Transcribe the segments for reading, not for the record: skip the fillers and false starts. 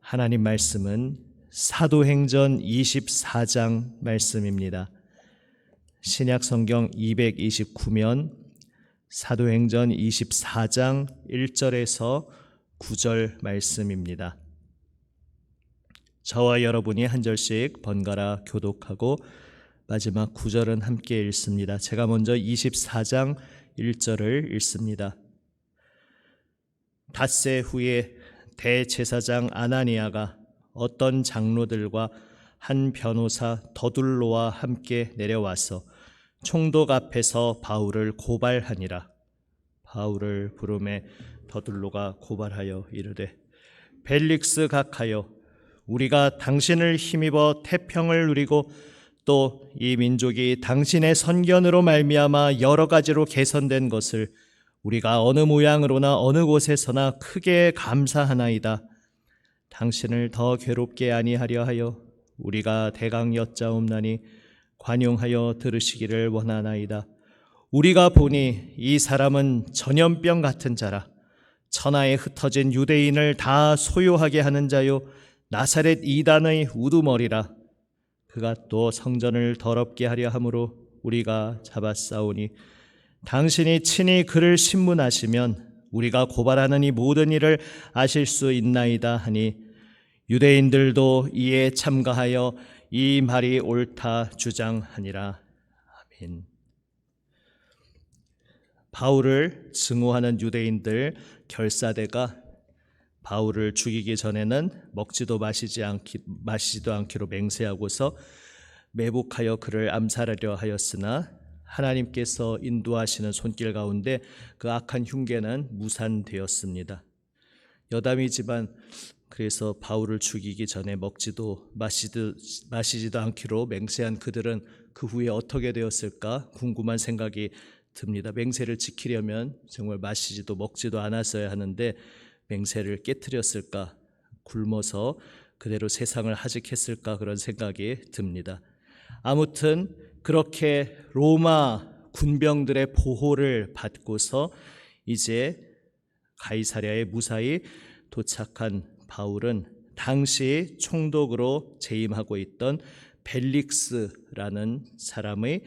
하나님 말씀은 사도행전 24장 말씀입니다. 신약성경 229면 사도행전 24장 1절에서 9절 말씀입니다. 저와 여러분이 한 절씩 번갈아 교독하고 마지막 9절은 함께 읽습니다. 제가 먼저 24장 1절을 읽습니다. 닷새 후에 대제사장 아나니아가 어떤 장로들과 한 변호사 더둘로와 함께 내려와서 총독 앞에서 바울을 고발하니라. 바울을 부르매 더둘로가 고발하여 이르되 벨릭스 각하여 우리가 당신을 힘입어 태평을 누리고 또 이 민족이 당신의 선견으로 말미암아 여러 가지로 개선된 것을 우리가 어느 모양으로나 어느 곳에서나 크게 감사하나이다. 당신을 더 괴롭게 아니하려 하여 우리가 대강 여짜옵나니 관용하여 들으시기를 원하나이다. 우리가 보니 이 사람은 전염병 같은 자라. 천하에 흩어진 유대인을 다 소요하게 하는 자요 나사렛 이단의 우두머리라. 그가 또 성전을 더럽게 하려 함으로 우리가 잡아싸우니 당신이 친히 그를 신문하시면 우리가 고발하는 이 모든 일을 아실 수 있나이다 하니 유대인들도 이에 참가하여 이 말이 옳다 주장하니라. 아멘. 바울을 증오하는 유대인들 결사대가 바울을 죽이기 전에는 먹지도 마시지도 않기로 맹세하고서 매복하여 그를 암살하려 하였으나 하나님께서 인도하시는 손길 가운데 그 악한 흉계는 무산되었습니다. 여담이지만 그래서 바울을 죽이기 전에 먹지도 마시지도 않기로 맹세한 그들은 그 후에 어떻게 되었을까 궁금한 생각이 듭니다. 맹세를 지키려면 정말 마시지도 먹지도 않았어야 하는데 맹세를 깨트렸을까, 굶어서 그대로 세상을 하직했을까 그런 생각이 듭니다. 아무튼 그렇게 로마 군병들의 보호를 받고서 이제 가이사랴에 무사히 도착한 바울은 당시 총독으로 재임하고 있던 벨릭스라는 사람의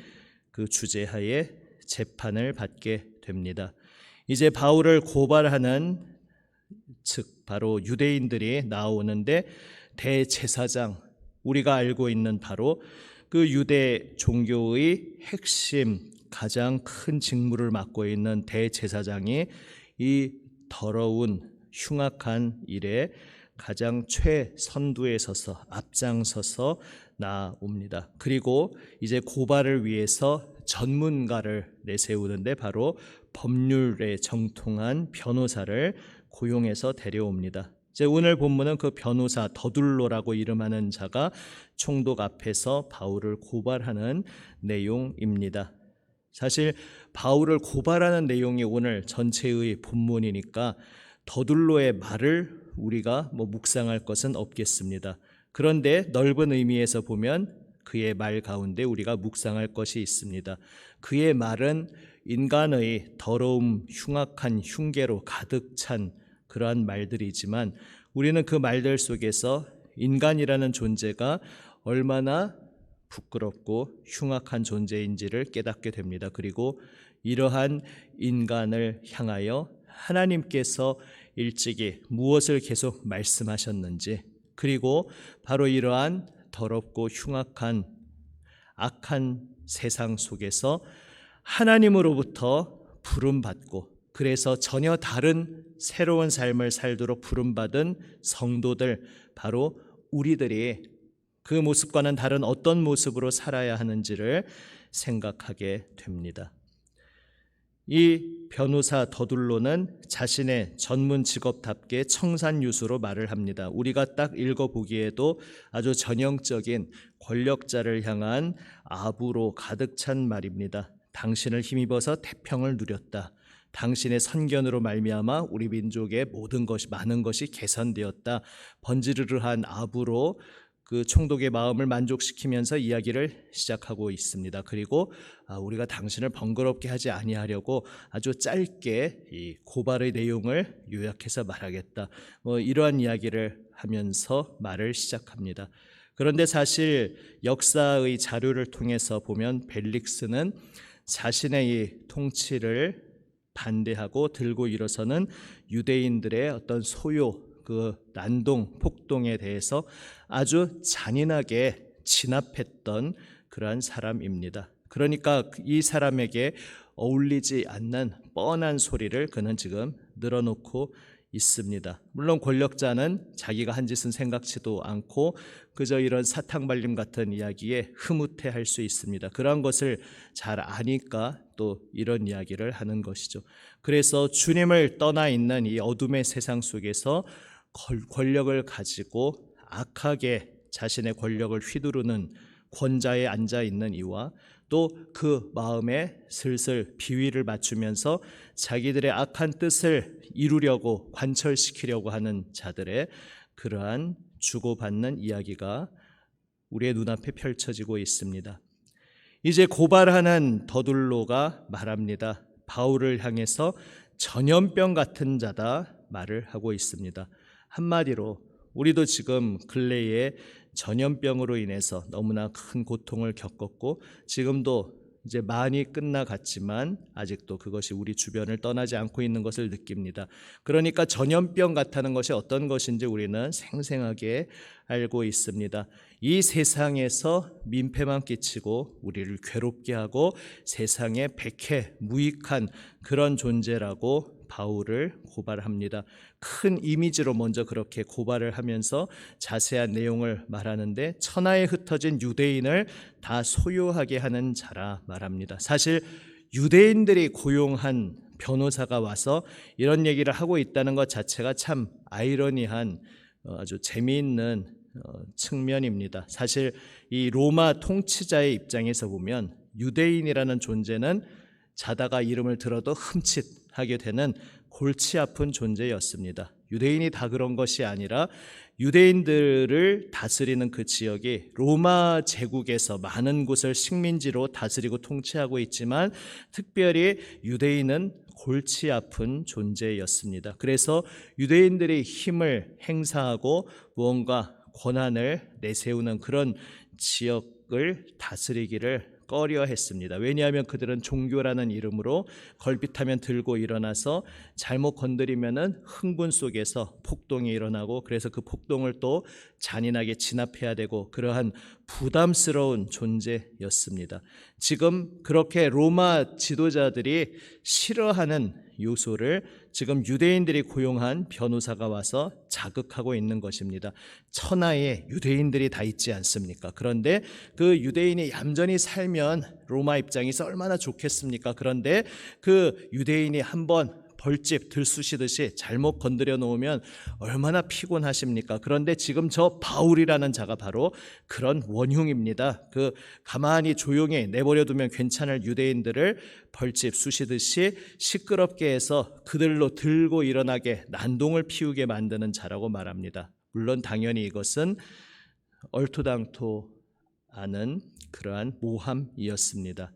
그 주재하에 재판을 받게 됩니다. 이제 바울을 고발하는 즉 바로 유대인들이 나오는데 대제사장, 우리가 알고 있는 바로 그 유대 종교의 핵심 가장 큰 직무를 맡고 있는 대제사장이 이 더러운 흉악한 일에 가장 최선두에 서서 앞장서서 나옵니다. 그리고 이제 고발을 위해서 전문가를 내세우는데 바로 법률에 정통한 변호사를 고용해서 데려옵니다. 이제 오늘 본문은 그 변호사 더둘로라고 이름하는 자가 총독 앞에서 바울을 고발하는 내용입니다. 사실 바울을 고발하는 내용이 오늘 전체의 본문이니까 더둘로의 말을 우리가 묵상할 것은 없겠습니다. 그런데 넓은 의미에서 보면 그의 말 가운데 우리가 묵상할 것이 있습니다. 그의 말은 인간의 더러움, 흉악한 흉계로 가득 찬 그러한 말들이지만 우리는 그 말들 속에서 인간이라는 존재가 얼마나 부끄럽고 흉악한 존재인지를 깨닫게 됩니다. 그리고 이러한 인간을 향하여 하나님께서 일찍이 무엇을 계속 말씀하셨는지, 그리고 바로 이러한 더럽고 흉악한 악한 세상 속에서 하나님으로부터 부름받고 그래서 전혀 다른 새로운 삶을 살도록 부름받은 성도들, 바로 우리들이 그 모습과는 다른 어떤 모습으로 살아야 하는지를 생각하게 됩니다. 이 변호사 더둘로는 자신의 전문 직업답게 청산유수로 말을 합니다. 우리가 딱 읽어보기에도 아주 전형적인 권력자를 향한 아부로 가득 찬 말입니다. 당신을 힘입어서 태평을 누렸다. 당신의 선견으로 말미암아 우리 민족의 모든 것이 많은 것이 개선되었다. 번지르르한 아부로 그 총독의 마음을 만족시키면서 이야기를 시작하고 있습니다. 그리고 우리가 당신을 번거롭게 하지 아니하려고 아주 짧게 이 고발의 내용을 요약해서 말하겠다. 이러한 이야기를 하면서 말을 시작합니다. 그런데 사실 역사의 자료를 통해서 보면 벨릭스는 자신의 이 통치를 반대하고 들고 일어서는 유대인들의 어떤 소요, 그 난동, 폭동에 대해서 아주 잔인하게 진압했던 그러한 사람입니다. 그러니까 이 사람에게 어울리지 않는 뻔한 소리를 그는 지금 늘어놓고 있습니다. 물론 권력자는 자기가 한 짓은 생각지도 않고 그저 이런 사탕발림 같은 이야기에 흐뭇해할 수 있습니다. 그러한 것을 잘 아니까 또 이런 이야기를 하는 것이죠. 그래서 주님을 떠나 있는 이 어둠의 세상 속에서 권력을 가지고 악하게 자신의 권력을 휘두르는 권자에 앉아 있는 이와 또 그 마음에 슬슬 비위를 맞추면서 자기들의 악한 뜻을 이루려고 관철시키려고 하는 자들의 그러한 주고받는 이야기가 우리의 눈앞에 펼쳐지고 있습니다. 이제 고발하는 더둘로가 말합니다. 바울을 향해서 전염병 같은 자다 말을 하고 있습니다. 한마디로 우리도 지금 근래에 전염병으로 인해서 너무나 큰 고통을 겪었고 지금도 이제 많이 끝나갔지만 아직도 그것이 우리 주변을 떠나지 않고 있는 것을 느낍니다. 그러니까 전염병 같다는 것이 어떤 것인지 우리는 생생하게 알고 있습니다. 이 세상에서 민폐만 끼치고 우리를 괴롭게 하고 세상에 백해 무익한 그런 존재라고 바울을 고발합니다. 큰 이미지로 먼저 그렇게 고발을 하면서 자세한 내용을 말하는데 천하에 흩어진 유대인을 다 소유하게 하는 자라 말합니다. 사실 유대인들이 고용한 변호사가 와서 이런 얘기를 하고 있다는 것 자체가 참 아이러니한 아주 재미있는 측면입니다. 사실 이 로마 통치자의 입장에서 보면 유대인이라는 존재는 자다가 이름을 들어도 흠칫하게 되는 골치 아픈 존재였습니다. 유대인이 다 그런 것이 아니라 유대인들을 다스리는 그 지역이 로마 제국에서 많은 곳을 식민지로 다스리고 통치하고 있지만 특별히 유대인은 골치 아픈 존재였습니다. 그래서 유대인들이 힘을 행사하고 무언가 권한을 내세우는 그런 지역을 다스리기를 꺼려 했습니다. 왜냐하면 그들은 종교라는 이름으로 걸핏하면 들고 일어나서 잘못 건드리면은 흥분 속에서 폭동이 일어나고 그래서 그 폭동을 또 잔인하게 진압해야 되고 그러한 부담스러운 존재였습니다. 지금 그렇게 로마 지도자들이 싫어하는 요소를 지금 유대인들이 고용한 변호사가 와서 자극하고 있는 것입니다. 천하에 유대인들이 다 있지 않습니까? 그런데 그 유대인이 얌전히 살면 로마 입장에서 얼마나 좋겠습니까? 그런데 그 유대인이 한번 벌집 들쑤시듯이 잘못 건드려 놓으면 얼마나 피곤하십니까? 그런데 지금 저 바울이라는 자가 바로 그런 원흉입니다. 그 가만히 조용히 내버려 두면 괜찮을 유대인들을 벌집 쑤시듯이 시끄럽게 해서 그들로 들고 일어나게 난동을 피우게 만드는 자라고 말합니다. 물론 당연히 이것은 얼토당토 않은 그러한 모함이었습니다.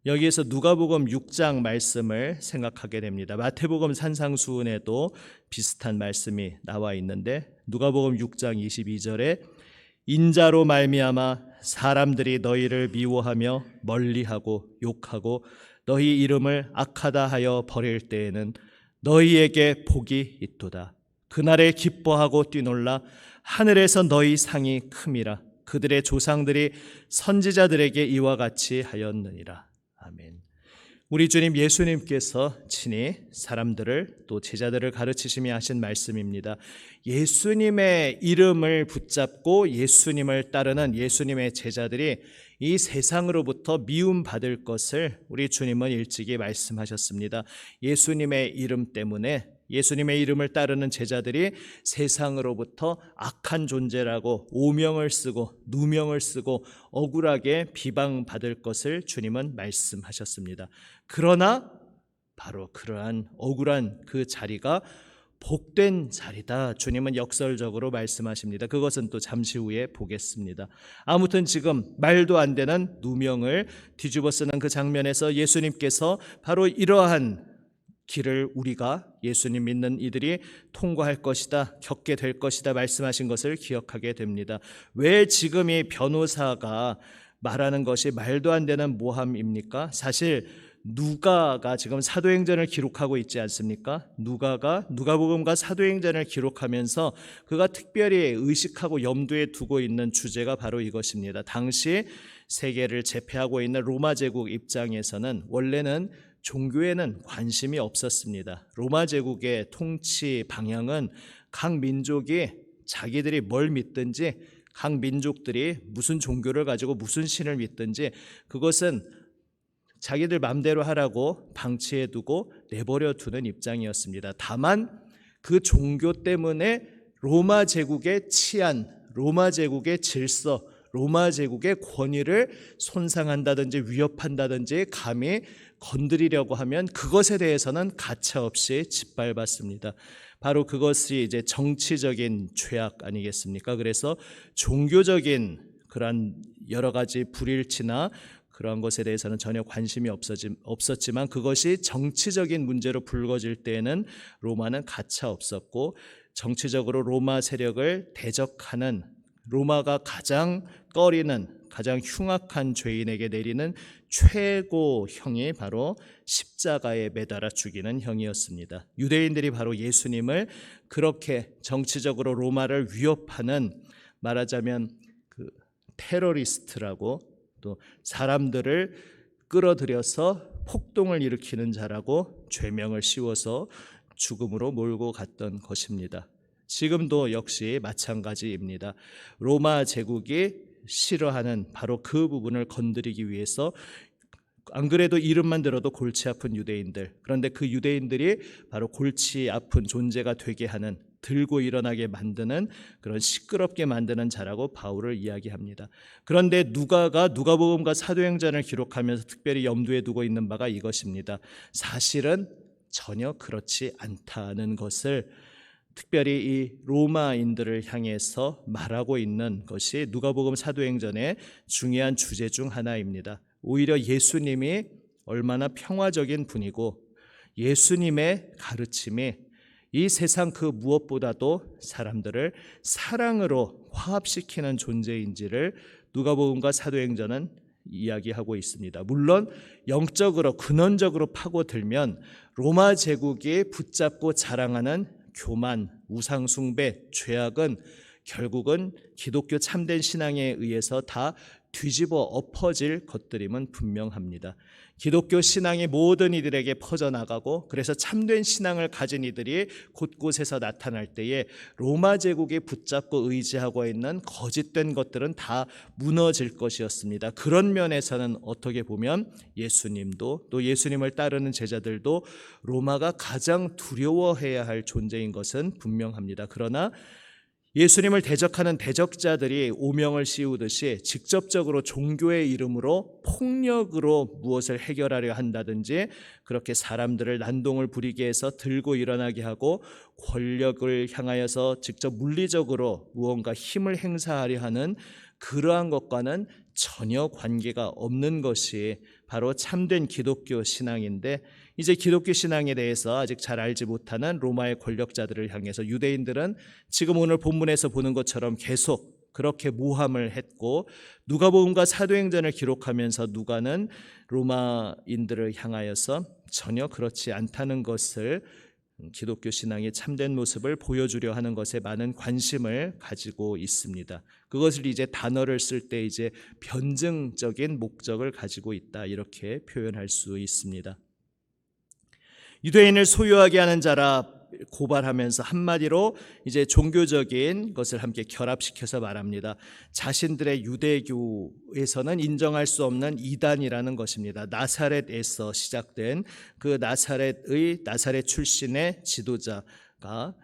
여기에서 누가복음 6장 말씀을 생각하게 됩니다. 마태복음 산상수훈에도 비슷한 말씀이 나와 있는데 누가복음 6장 22절에 인자로 말미암아 사람들이 너희를 미워하며 멀리하고 욕하고 너희 이름을 악하다 하여 버릴 때에는 너희에게 복이 있도다. 그날에 기뻐하고 뛰놀라 하늘에서 너희 상이 큼이라. 그들의 조상들이 선지자들에게 이와 같이 하였느니라. 아멘. 우리 주님 예수님께서 친히 사람들을 또 제자들을 가르치시며 하신 말씀입니다. 예수님의 이름을 붙잡고 예수님을 따르는 예수님의 제자들이 이 세상으로부터 미움받을 것을 우리 주님은 일찍이 말씀하셨습니다. 예수님의 이름 때문에 예수님의 이름을 따르는 제자들이 세상으로부터 악한 존재라고 오명을 쓰고 누명을 쓰고 억울하게 비방받을 것을 주님은 말씀하셨습니다. 그러나 바로 그러한 억울한 그 자리가 복된 자리다. 주님은 역설적으로 말씀하십니다. 그것은 또 잠시 후에 보겠습니다. 아무튼 지금 말도 안 되는 누명을 뒤집어 쓰는 그 장면에서 예수님께서 바로 이러한 길을 우리가 예수님 믿는 이들이 통과할 것이다, 겪게 될 것이다 말씀하신 것을 기억하게 됩니다. 왜 지금 이 변호사가 말하는 것이 말도 안 되는 모함입니까? 사실 누가가 지금 사도행전을 기록하고 있지 않습니까? 누가가 누가복음과 사도행전을 기록하면서 그가 특별히 의식하고 염두에 두고 있는 주제가 바로 이것입니다. 당시 세계를 제패하고 있는 로마 제국 입장에서는 원래는 종교에는 관심이 없었습니다. 로마 제국의 통치 방향은 각 민족이 자기들이 뭘 믿든지, 각 민족들이 무슨 종교를 가지고 무슨 신을 믿든지 그것은 자기들 마음대로 하라고 방치해 두고 내버려 두는 입장이었습니다. 다만 그 종교 때문에 로마 제국의 치안, 로마 제국의 질서, 로마 제국의 권위를 손상한다든지 위협한다든지 감히 건드리려고 하면 그것에 대해서는 가차없이 짓밟았습니다. 바로 그것이 이제 정치적인 죄악 아니겠습니까? 그래서 종교적인 그런 여러 가지 불일치나 그런 것에 대해서는 전혀 관심이 없었지만 그것이 정치적인 문제로 불거질 때에는 로마는 가차 없었고, 정치적으로 로마 세력을 대적하는, 로마가 가장 꺼리는, 가장 흉악한 죄인에게 내리는 최고형이 바로 십자가에 매달아 죽이는 형이었습니다. 유대인들이 바로 예수님을 그렇게 정치적으로 로마를 위협하는, 말하자면 그 테러리스트라고, 또 사람들을 끌어들여서 폭동을 일으키는 자라고 죄명을 씌워서 죽음으로 몰고 갔던 것입니다. 지금도 역시 마찬가지입니다. 로마 제국이 싫어하는 바로 그 부분을 건드리기 위해서, 안 그래도 이름만 들어도 골치 아픈 유대인들, 그런데 그 유대인들이 바로 골치 아픈 존재가 되게 하는, 들고 일어나게 만드는, 그런 시끄럽게 만드는 자라고 바울을 이야기합니다. 그런데 누가가 누가복음과 사도행전을 기록하면서 특별히 염두에 두고 있는 바가 이것입니다. 사실은 전혀 그렇지 않다는 것을 특별히 이 로마인들을 향해서 말하고 있는 것이 누가복음 사도행전의 중요한 주제 중 하나입니다. 오히려 예수님이 얼마나 평화적인 분이고 예수님의 가르침이 이 세상 그 무엇보다도 사람들을 사랑으로 화합시키는 존재인지를 누가복음과 사도행전은 이야기하고 있습니다. 물론 영적으로 근원적으로 파고들면 로마 제국이 붙잡고 자랑하는 교만, 우상숭배, 죄악은 결국은 기독교 참된 신앙에 의해서 다 뒤집어 엎어질 것들임은 분명합니다. 기독교 신앙이 모든 이들에게 퍼져나가고, 그래서 참된 신앙을 가진 이들이 곳곳에서 나타날 때에 로마 제국이 붙잡고 의지하고 있는 거짓된 것들은 다 무너질 것이었습니다. 그런 면에서는 어떻게 보면 예수님도, 또 예수님을 따르는 제자들도 로마가 가장 두려워해야 할 존재인 것은 분명합니다. 그러나 예수님을 대적하는 대적자들이 오명을 씌우듯이 직접적으로 종교의 이름으로 폭력으로 무엇을 해결하려 한다든지, 그렇게 사람들을 난동을 부리게 해서 들고 일어나게 하고 권력을 향하여서 직접 물리적으로 무언가 힘을 행사하려 하는 그러한 것과는 전혀 관계가 없는 것이 바로 참된 기독교 신앙인데, 이제 기독교 신앙에 대해서 아직 잘 알지 못하는 로마의 권력자들을 향해서 유대인들은 지금 오늘 본문에서 보는 것처럼 계속 그렇게 모함을 했고, 누가복음과 사도행전을 기록하면서 누가는 로마인들을 향하여서 전혀 그렇지 않다는 것을, 기독교 신앙의 참된 모습을 보여주려 하는 것에 많은 관심을 가지고 있습니다. 그것을 이제 단어를 쓸 때 이제 변증적인 목적을 가지고 있다, 이렇게 표현할 수 있습니다. 유대인을 소유하게 하는 자라 고발하면서 한마디로 이제 종교적인 것을 함께 결합시켜서 말합니다. 자신들의 유대교에서는 인정할 수 없는 이단이라는 것입니다. 나사렛에서 시작된 그 나사렛 출신의 지도자가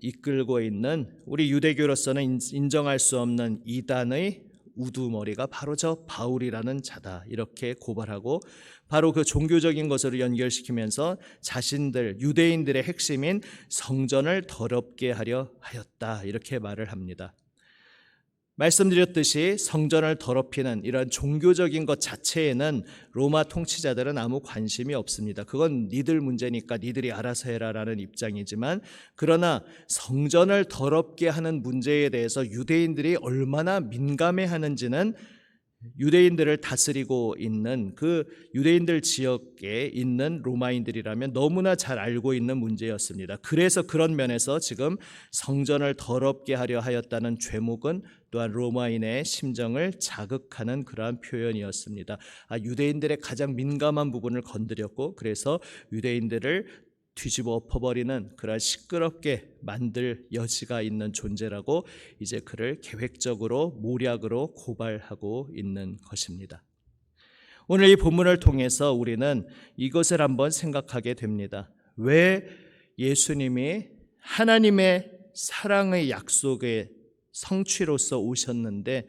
이끌고 있는 우리 유대교로서는 인정할 수 없는 이단의 우두머리가 바로 저 바울이라는 자다, 이렇게 고발하고, 바로 그 종교적인 것으로 연결시키면서 자신들 유대인들의 핵심인 성전을 더럽게 하려 하였다, 이렇게 말을 합니다. 말씀드렸듯이 성전을 더럽히는 이런 종교적인 것 자체에는 로마 통치자들은 아무 관심이 없습니다. 그건 니들 문제니까 니들이 알아서 해라라는 입장이지만, 그러나 성전을 더럽게 하는 문제에 대해서 유대인들이 얼마나 민감해하는지는 유대인들을 다스리고 있는 그 유대인들 지역에 있는 로마인들이라면 너무나 잘 알고 있는 문제였습니다. 그래서 그런 면에서 지금 성전을 더럽게 하려 하였다는 죄목은 또한 로마인의 심정을 자극하는 그러한 표현이었습니다. 유대인들의 가장 민감한 부분을 건드렸고, 그래서 유대인들을 뒤집어 엎어버리는 그런 시끄럽게 만들 여지가 있는 존재라고 이제 그를 계획적으로 모략으로 고발하고 있는 것입니다. 오늘 이 본문을 통해서 우리는 이것을 한번 생각하게 됩니다. 왜 예수님이 하나님의 사랑의 약속의 성취로서 오셨는데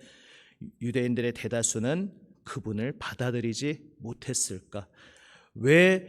유대인들의 대다수는 그분을 받아들이지 못했을까? 왜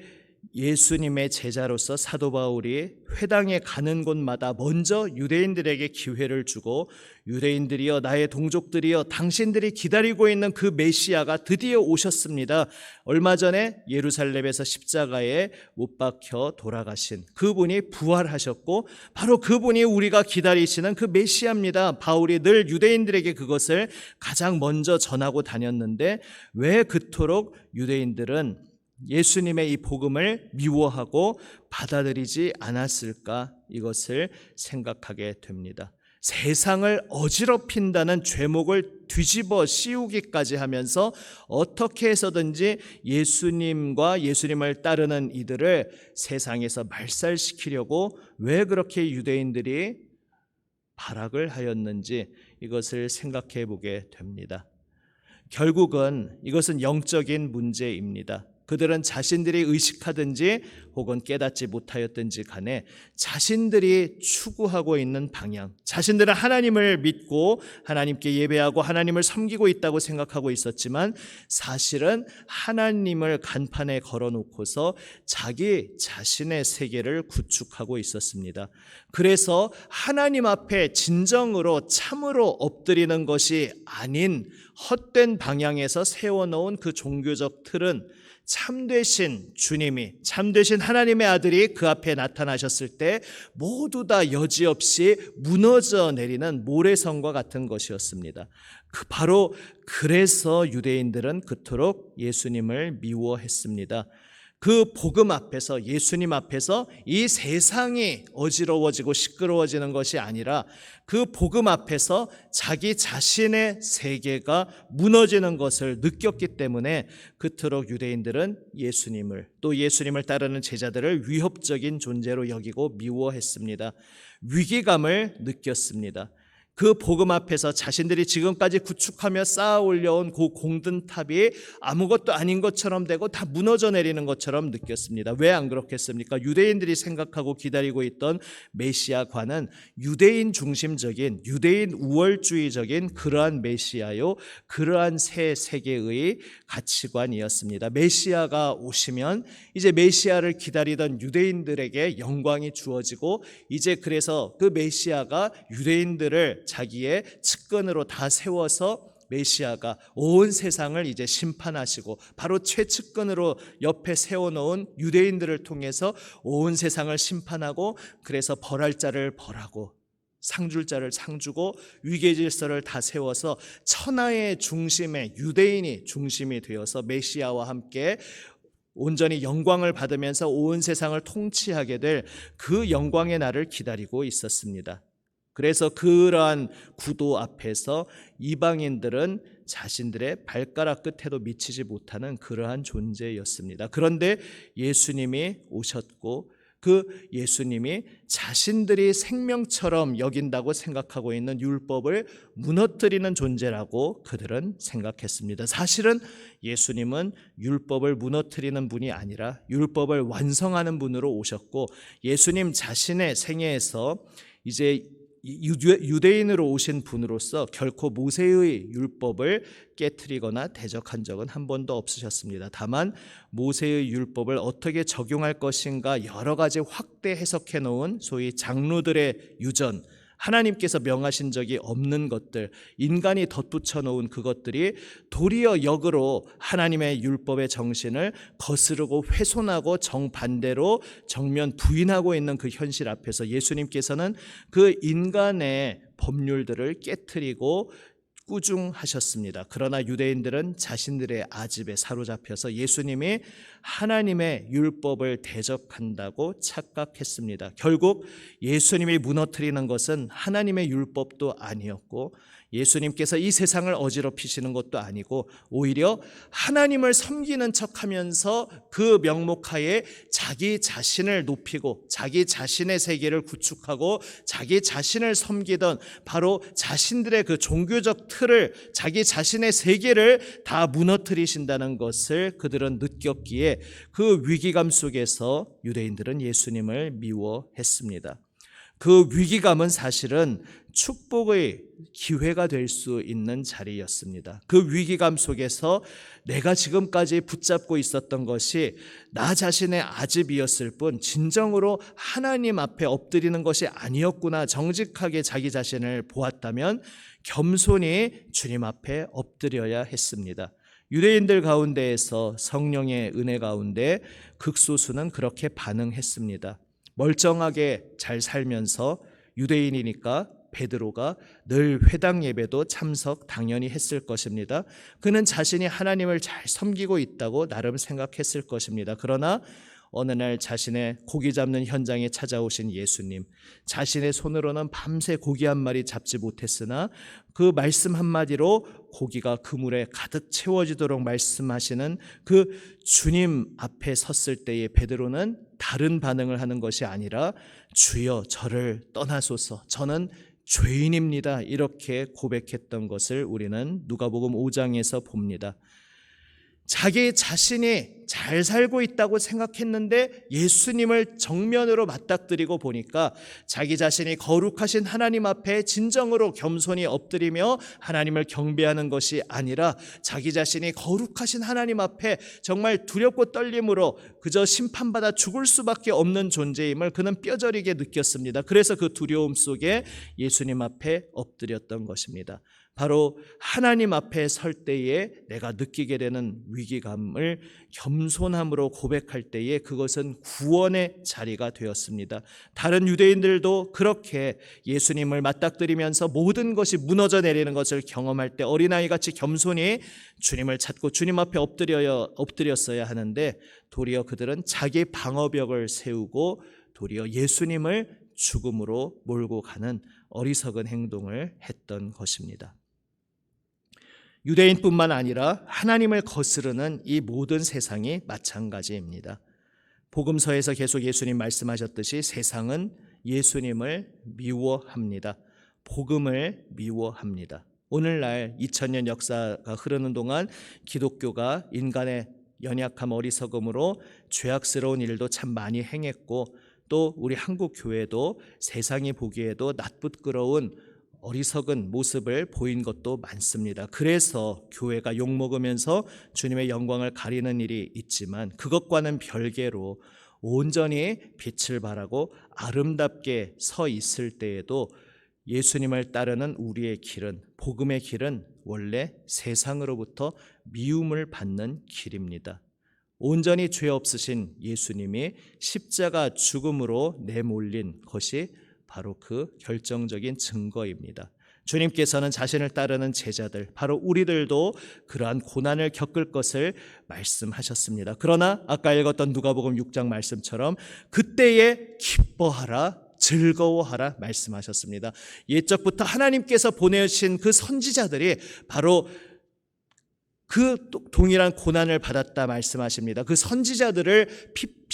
예수님의 제자로서 사도 바울이 회당에 가는 곳마다 먼저 유대인들에게 기회를 주고, 유대인들이여 나의 동족들이여 당신들이 기다리고 있는 그 메시아가 드디어 오셨습니다. 얼마 전에 예루살렘에서 십자가에 못 박혀 돌아가신 그분이 부활하셨고 바로 그분이 우리가 기다리시는 그 메시아입니다. 바울이 늘 유대인들에게 그것을 가장 먼저 전하고 다녔는데 왜 그토록 유대인들은 예수님의 이 복음을 미워하고 받아들이지 않았을까? 이것을 생각하게 됩니다. 세상을 어지럽힌다는 죄목을 뒤집어 씌우기까지 하면서 어떻게 해서든지 예수님과 예수님을 따르는 이들을 세상에서 말살시키려고 왜 그렇게 유대인들이 발악을 하였는지 이것을 생각해 보게 됩니다. 결국은 이것은 영적인 문제입니다. 그들은 자신들이 의식하든지 혹은 깨닫지 못하였든지 간에 자신들이 추구하고 있는 방향, 자신들은 하나님을 믿고 하나님께 예배하고 하나님을 섬기고 있다고 생각하고 있었지만 사실은 하나님을 간판에 걸어놓고서 자기 자신의 세계를 구축하고 있었습니다. 그래서 하나님 앞에 진정으로 참으로 엎드리는 것이 아닌 헛된 방향에서 세워놓은 그 종교적 틀은 참되신 주님이, 참되신 하나님의 아들이 그 앞에 나타나셨을 때 모두 다 여지없이 무너져 내리는 모래성과 같은 것이었습니다. 바로 그래서 유대인들은 그토록 예수님을 미워했습니다. 그 복음 앞에서, 예수님 앞에서 이 세상이 어지러워지고 시끄러워지는 것이 아니라 그 복음 앞에서 자기 자신의 세계가 무너지는 것을 느꼈기 때문에 그토록 유대인들은 예수님을, 또 예수님을 따르는 제자들을 위협적인 존재로 여기고 미워했습니다. 위기감을 느꼈습니다. 그 복음 앞에서 자신들이 지금까지 구축하며 쌓아 올려온 그 공든탑이 아무것도 아닌 것처럼 되고 다 무너져 내리는 것처럼 느꼈습니다. 왜 안 그렇겠습니까? 유대인들이 생각하고 기다리고 있던 메시아관은 유대인 중심적인, 유대인 우월주의적인 그러한 메시아요, 그러한 새 세계의 가치관이었습니다. 메시아가 오시면 이제 메시아를 기다리던 유대인들에게 영광이 주어지고, 이제 그래서 그 메시아가 유대인들을 자기의 측근으로 다 세워서 메시아가 온 세상을 이제 심판하시고 바로 최측근으로 옆에 세워놓은 유대인들을 통해서 온 세상을 심판하고, 그래서 벌할 자를 벌하고 상줄 자를 상주고 위계질서를 다 세워서 천하의 중심에 유대인이 중심이 되어서 메시아와 함께 온전히 영광을 받으면서 온 세상을 통치하게 될 그 영광의 날을 기다리고 있었습니다. 그래서 그러한 구도 앞에서 이방인들은 자신들의 발가락 끝에도 미치지 못하는 그러한 존재였습니다. 그런데 예수님이 오셨고 그 예수님이 자신들이 생명처럼 여긴다고 생각하고 있는 율법을 무너뜨리는 존재라고 그들은 생각했습니다. 사실은 예수님은 율법을 무너뜨리는 분이 아니라 율법을 완성하는 분으로 오셨고, 예수님 자신의 생애에서 이제 유대인으로 오신 분으로서 결코 모세의 율법을 깨트리거나 대적한 적은 한 번도 없으셨습니다. 다만 모세의 율법을 어떻게 적용할 것인가 여러 가지 확대 해석해 놓은 소위 장로들의 유전, 하나님께서 명하신 적이 없는 것들, 인간이 덧붙여 놓은 그것들이 도리어 역으로 하나님의 율법의 정신을 거스르고 훼손하고 정반대로 정면 부인하고 있는 그 현실 앞에서 예수님께서는 그 인간의 법률들을 깨트리고 꾸중하셨습니다. 그러나 유대인들은 자신들의 아집에 사로잡혀서 예수님이 하나님의 율법을 대적한다고 착각했습니다. 결국 예수님이 무너뜨리는 것은 하나님의 율법도 아니었고 예수님께서 이 세상을 어지럽히시는 것도 아니고 오히려 하나님을 섬기는 척하면서 그 명목하에 자기 자신을 높이고 자기 자신의 세계를 구축하고 자기 자신을 섬기던 바로 자신들의 그 종교적 틀을, 자기 자신의 세계를 다 무너뜨리신다는 것을 그들은 느꼈기에 그 위기감 속에서 유대인들은 예수님을 미워했습니다. 그 위기감은 사실은 축복의 기회가 될 수 있는 자리였습니다. 그 위기감 속에서 내가 지금까지 붙잡고 있었던 것이 나 자신의 아집이었을 뿐 진정으로 하나님 앞에 엎드리는 것이 아니었구나, 정직하게 자기 자신을 보았다면 겸손히 주님 앞에 엎드려야 했습니다. 유대인들 가운데에서 성령의 은혜 가운데 극소수는 그렇게 반응했습니다. 멀쩡하게 잘 살면서 유대인이니까 베드로가 늘 회당 예배도 참석 당연히 했을 것입니다. 그는 자신이 하나님을 잘 섬기고 있다고 나름 생각했을 것입니다. 그러나 어느 날 자신의 고기 잡는 현장에 찾아오신 예수님, 자신의 손으로는 밤새 고기 한 마리 잡지 못했으나 그 말씀 한마디로 고기가 그물에 가득 채워지도록 말씀하시는 그 주님 앞에 섰을 때의 베드로는 다른 반응을 하는 것이 아니라 주여 저를 떠나소서, 저는 죄인입니다, 이렇게 고백했던 것을 우리는 누가복음 5장에서 봅니다. 자기 자신이 잘 살고 있다고 생각했는데 예수님을 정면으로 맞닥뜨리고 보니까 자기 자신이 거룩하신 하나님 앞에 진정으로 겸손히 엎드리며 하나님을 경배하는 것이 아니라 자기 자신이 거룩하신 하나님 앞에 정말 두렵고 떨림으로 그저 심판받아 죽을 수밖에 없는 존재임을 그는 뼈저리게 느꼈습니다. 그래서 그 두려움 속에 예수님 앞에 엎드렸던 것입니다. 바로 하나님 앞에 설 때에 내가 느끼게 되는 위기감을 겸손함으로 고백할 때에 그것은 구원의 자리가 되었습니다. 다른 유대인들도 그렇게 예수님을 맞닥뜨리면서 모든 것이 무너져 내리는 것을 경험할 때 어린아이같이 겸손히 주님을 찾고 주님 앞에 엎드렸어야 하는데 도리어 그들은 자기 방어벽을 세우고 도리어 예수님을 죽음으로 몰고 가는 어리석은 행동을 했던 것입니다. 유대인뿐만 아니라 하나님을 거스르는 이 모든 세상이 마찬가지입니다. 복음서에서 계속 예수님 말씀하셨듯이 세상은 예수님을 미워합니다. 복음을 미워합니다. 오늘날 2000년 역사가 흐르는 동안 기독교가 인간의 연약함, 어리석음으로 죄악스러운 일도 참 많이 행했고 또 우리 한국 교회도 세상이 보기에도 낯부끄러운 어리석은 모습을 보인 것도 많습니다. 그래서 교회가 욕먹으면서 주님의 영광을 가리는 일이 있지만 그것과는 별개로 온전히 빛을 발하고 아름답게 서 있을 때에도 예수님을 따르는 우리의 길은, 복음의 길은 원래 세상으로부터 미움을 받는 길입니다. 온전히 죄 없으신 예수님이 십자가 죽음으로 내몰린 것이 바로 그 결정적인 증거입니다. 주님께서는 자신을 따르는 제자들, 바로 우리들도 그러한 고난을 겪을 것을 말씀하셨습니다. 그러나 아까 읽었던 누가복음 6장 말씀처럼 그때에 기뻐하라, 즐거워하라 말씀하셨습니다. 옛적부터 하나님께서 보내신 그 선지자들이 바로 그 동일한 고난을 받았다 말씀하십니다. 그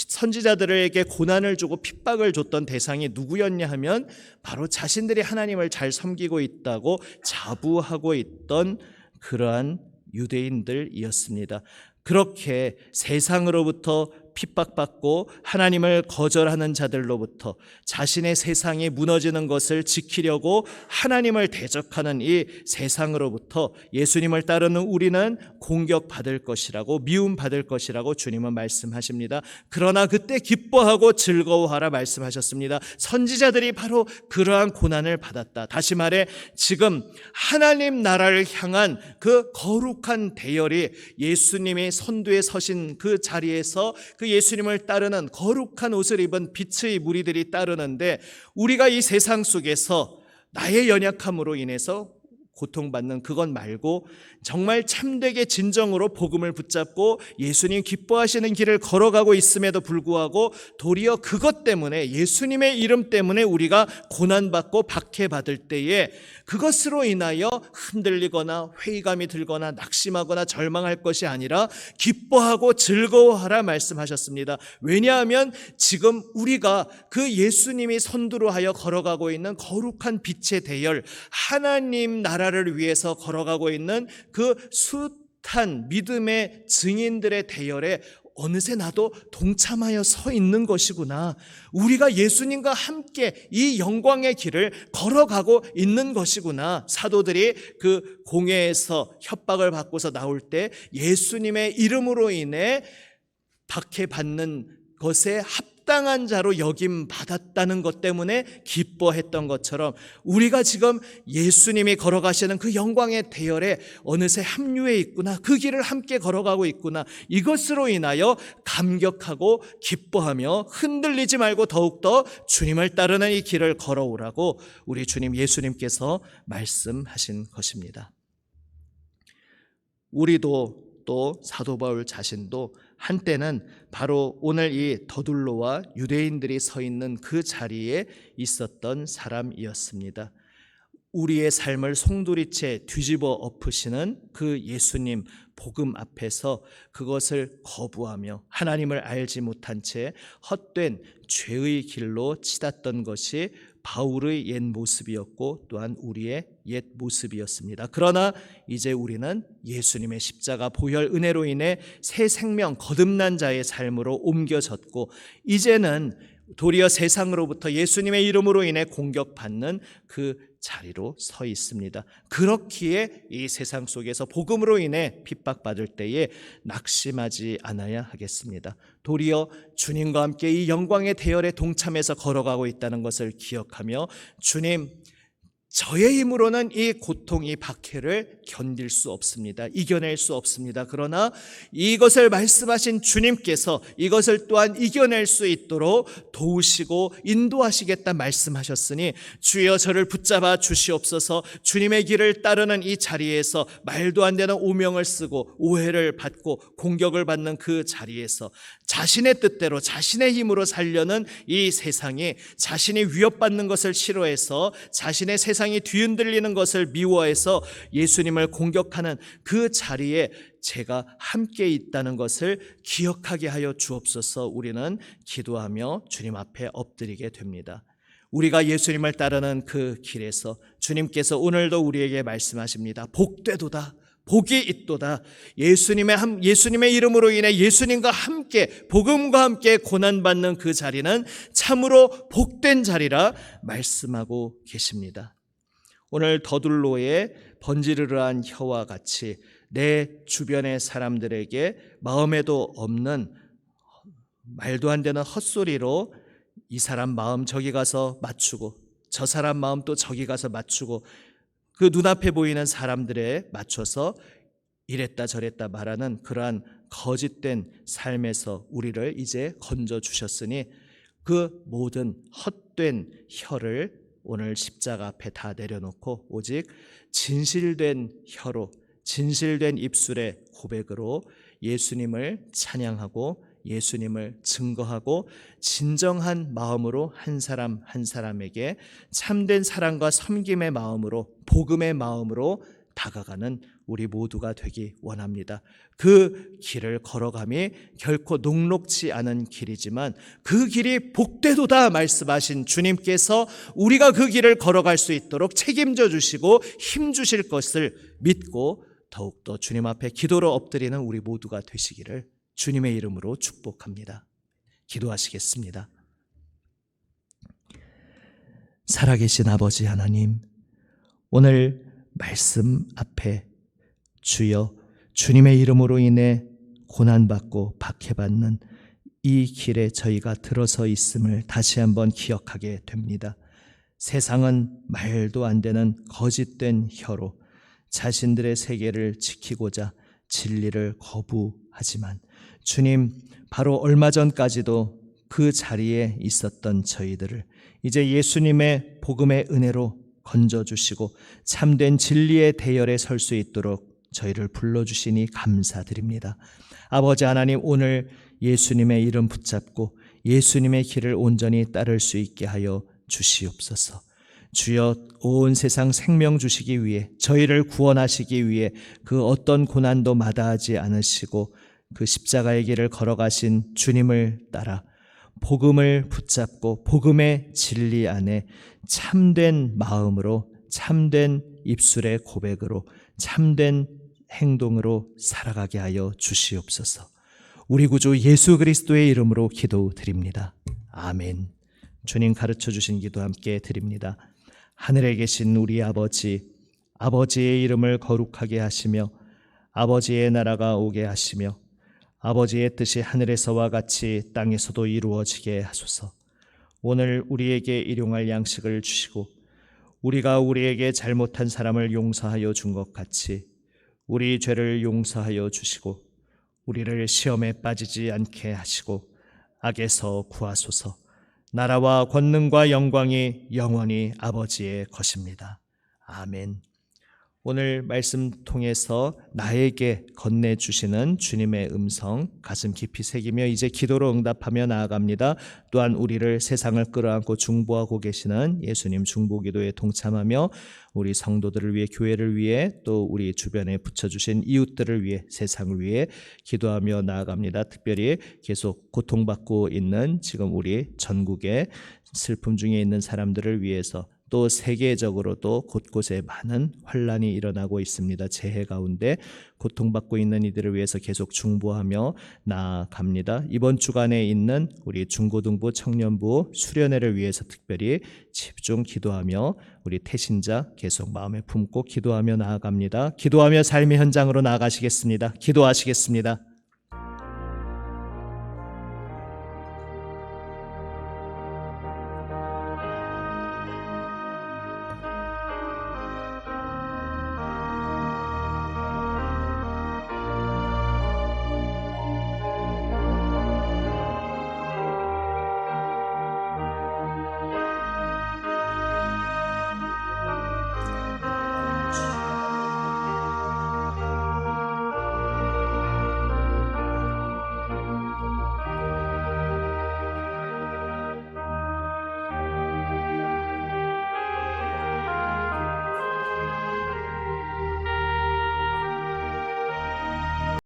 선지자들에게 고난을 주고 핍박을 줬던 대상이 누구였냐 하면 바로 자신들이 하나님을 잘 섬기고 있다고 자부하고 있던 그러한 유대인들이었습니다. 그렇게 세상으로부터 핍박받고 하나님을 거절하는 자들로부터 자신의 세상이 무너지는 것을 지키려고 하나님을 대적하는 이 세상으로부터 예수님을 따르는 우리는 공격받을 것이라고, 미움받을 것이라고 주님은 말씀하십니다. 그러나 그때 기뻐하고 즐거워하라 말씀하셨습니다. 선지자들이 바로 그러한 고난을 받았다. 다시 말해 지금 하나님 나라를 향한 그 거룩한 대열이 예수님이 선두에 서신 그 자리에서 그 예수님을 따르는 거룩한 옷을 입은 빛의 무리들이 따르는데, 우리가 이 세상 속에서 나의 연약함으로 인해서 고통받는 그것 말고 정말 참되게 진정으로 복음을 붙잡고 예수님 기뻐하시는 길을 걸어가고 있음에도 불구하고 도리어 그것 때문에, 예수님의 이름 때문에 우리가 고난받고 박해받을 때에 그것으로 인하여 흔들리거나 회의감이 들거나 낙심하거나 절망할 것이 아니라 기뻐하고 즐거워하라 말씀하셨습니다. 왜냐하면 지금 우리가 그 예수님이 선두로 하여 걸어가고 있는 거룩한 빛의 대열, 하나님 나라를 위해서 걸어가고 있는 그 숱한 믿음의 증인들의 대열에 어느새 나도 동참하여 서 있는 것이구나. 우리가 예수님과 함께 이 영광의 길을 걸어가고 있는 것이구나. 사도들이 그 공회에서 협박을 받고서 나올 때 예수님의 이름으로 인해 박해받는 것에 합당한 자로 여김 받았다는 것 때문에 기뻐했던 것처럼, 우리가 지금 예수님이 걸어가시는 그 영광의 대열에 어느새 합류해 있구나, 그 길을 함께 걸어가고 있구나, 이것으로 인하여 감격하고 기뻐하며 흔들리지 말고 더욱더 주님을 따르는 이 길을 걸어오라고 우리 주님 예수님께서 말씀하신 것입니다. 우리도 또 사도 바울 자신도 한때는 바로 오늘 이 더둘로와 유대인들이 서 있는 그 자리에 있었던 사람이었습니다. 우리의 삶을 송두리째 뒤집어 엎으시는 그 예수님 복음 앞에서 그것을 거부하며 하나님을 알지 못한 채 헛된 죄의 길로 치닫던 것이 바울의 옛 모습이었고 또한 우리의 옛 모습이었습니다. 그러나 이제 우리는 예수님의 십자가 보혈 은혜로 인해 새 생명 거듭난 자의 삶으로 옮겨졌고, 이제는 도리어 세상으로부터 예수님의 이름으로 인해 공격받는 그 자리로 서 있습니다. 그렇기에 이 세상 속에서 복음으로 인해 핍박받을 때에 낙심하지 않아야 하겠습니다. 도리어 주님과 함께 이 영광의 대열에 동참해서 걸어가고 있다는 것을 기억하며, 주님, 저의 힘으로는 이 고통, 이 박해를 견딜 수 없습니다. 이겨낼 수 없습니다. 그러나 이것을 말씀하신 주님께서 이것을 또한 이겨낼 수 있도록 도우시고 인도하시겠다 말씀하셨으니 주여 저를 붙잡아 주시옵소서. 주님의 길을 따르는 이 자리에서 말도 안 되는 오명을 쓰고 오해를 받고 공격을 받는 그 자리에서 자신의 뜻대로 자신의 힘으로 살려는 이 세상이, 자신이 위협받는 것을 싫어해서 자신의 세상이 뒤흔들리는 것을 미워해서 예수님을 공격하는 그 자리에 제가 함께 있다는 것을 기억하게 하여 주옵소서. 우리는 기도하며 주님 앞에 엎드리게 됩니다. 우리가 예수님을 따르는 그 길에서 주님께서 오늘도 우리에게 말씀하십니다. 복되도다, 복이 있도다. 예수님의 이름으로 인해 예수님과 함께, 복음과 함께 고난받는 그 자리는 참으로 복된 자리라 말씀하고 계십니다. 오늘 더둘로의 번지르르한 혀와 같이 내 주변의 사람들에게 마음에도 없는 말도 안 되는 헛소리로 이 사람 마음 저기 가서 맞추고 저 사람 마음 또 저기 가서 맞추고 그 눈앞에 보이는 사람들에 맞춰서 이랬다 저랬다 말하는 그러한 거짓된 삶에서 우리를 이제 건져주셨으니 그 모든 헛된 혀를 오늘 십자가 앞에 다 내려놓고 오직 진실된 혀로, 진실된 입술의 고백으로 예수님을 찬양하고 예수님을 증거하고 진정한 마음으로 한 사람 한 사람에게 참된 사랑과 섬김의 마음으로, 복음의 마음으로 다가가는 우리 모두가 되기 원합니다. 그 길을 걸어감이 결코 녹록지 않은 길이지만 그 길이 복되도다 말씀하신 주님께서 우리가 그 길을 걸어갈 수 있도록 책임져 주시고 힘 주실 것을 믿고 더욱더 주님 앞에 기도로 엎드리는 우리 모두가 되시기를 주님의 이름으로 축복합니다. 기도하시겠습니다. 살아계신 아버지 하나님, 오늘 말씀 앞에 주여 주님의 이름으로 인해 고난받고 박해받는 이 길에 저희가 들어서 있음을 다시 한번 기억하게 됩니다. 세상은 말도 안 되는 거짓된 혀로 자신들의 세계를 지키고자 진리를 거부하지만 주님, 바로 얼마 전까지도 그 자리에 있었던 저희들을 이제 예수님의 복음의 은혜로 건져주시고 참된 진리의 대열에 설 수 있도록 저희를 불러주시니 감사드립니다. 아버지 하나님, 오늘 예수님의 이름 붙잡고 예수님의 길을 온전히 따를 수 있게 하여 주시옵소서. 주여, 온 세상 생명 주시기 위해, 저희를 구원하시기 위해 그 어떤 고난도 마다하지 않으시고 그 십자가의 길을 걸어가신 주님을 따라 복음을 붙잡고 복음의 진리 안에 참된 마음으로, 참된 입술의 고백으로, 참된 행동으로 살아가게 하여 주시옵소서. 우리 구주 예수 그리스도의 이름으로 기도드립니다. 아멘. 주님 가르쳐 주신 기도 함께 드립니다. 하늘에 계신 우리 아버지, 아버지의 이름을 거룩하게 하시며 아버지의 나라가 오게 하시며 아버지의 뜻이 하늘에서와 같이 땅에서도 이루어지게 하소서. 오늘 우리에게 일용할 양식을 주시고 우리가 우리에게 잘못한 사람을 용서하여 준 것 같이 우리 죄를 용서하여 주시고 우리를 시험에 빠지지 않게 하시고 악에서 구하소서. 나라와 권능과 영광이 영원히 아버지의 것입니다. 아멘. 오늘 말씀 통해서 나에게 건네주시는 주님의 음성 가슴 깊이 새기며 이제 기도로 응답하며 나아갑니다. 또한 우리를 세상을 끌어안고 중보하고 계시는 예수님 중보기도에 동참하며 우리 성도들을 위해, 교회를 위해, 또 우리 주변에 붙여주신 이웃들을 위해, 세상을 위해 기도하며 나아갑니다. 특별히 계속 고통받고 있는 지금 우리 전국의 슬픔 중에 있는 사람들을 위해서, 또 세계적으로도 곳곳에 많은 환란이 일어나고 있습니다. 재해 가운데 고통받고 있는 이들을 위해서 계속 중보하며 나아갑니다. 이번 주간에 있는 우리 중고등부, 청년부 수련회를 위해서 특별히 집중 기도하며 우리 태신자 계속 마음에 품고 기도하며 나아갑니다. 기도하며 삶의 현장으로 나아가시겠습니다. 기도하시겠습니다.